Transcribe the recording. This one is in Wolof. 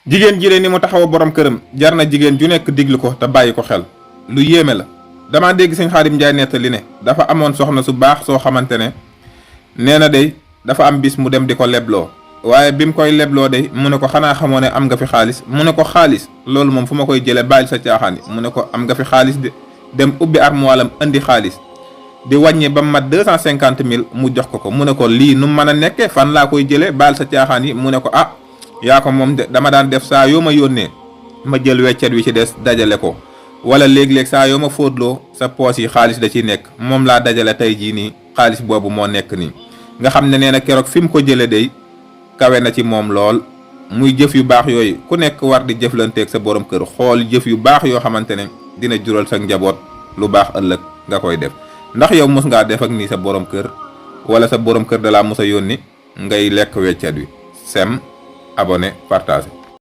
jigéen ji ni mu taxaw borom këram jar na jigéen ju nekk diglu ko te bàyyi ko xel. lu yéeme la dama dégg sëñ Xaadim Njaay nettali ne dafa amoon soxna su baax soo xamante ne nee na day dafa am bis mu dem di ko lebloo, waaye bi mu koy lebloo day mu ne ko xanaa xamoo ne am nga fi xaalis. mu ne ko xaalis loolu moom fu ma koy jëlee bàyyil sa caaxaan yi. mu ne ko am nga fi xaalis de. dem ubbi armoilam indi xaalis di wàññi ba mat 250 000 mu jox ko. mu ne ko lii nu mën a nekkee fan laa koy jëlee bàyyil sa caaxaan yi. mu ne ko ah yaa ko moom de dama daan def saa yoo ma yónnee ma jël weccet wi ci des dajale ko, wala léeg-léeg saa yoo ma fóotloo sa poos yi xaalis da ciy nekk, moom laa dajale tey jii nii xaalis boobu moo nekk nii. nga xam ne nee na keroog fi mu ko jëlee day kawe na ci moom lool. muy jëf yu baax yooyu ku nekk war di jëflanteeg sa borom kër, xool jëf yu baax yoo xamante ne dina jural sa njaboot lu baax ëllëg nga koy def. ndax yow mos ngaa def ak nii sa borom kër, wala sa borom kër da laa mos a yónni ngay lekk weccet wi. Sem, abonné, partagé.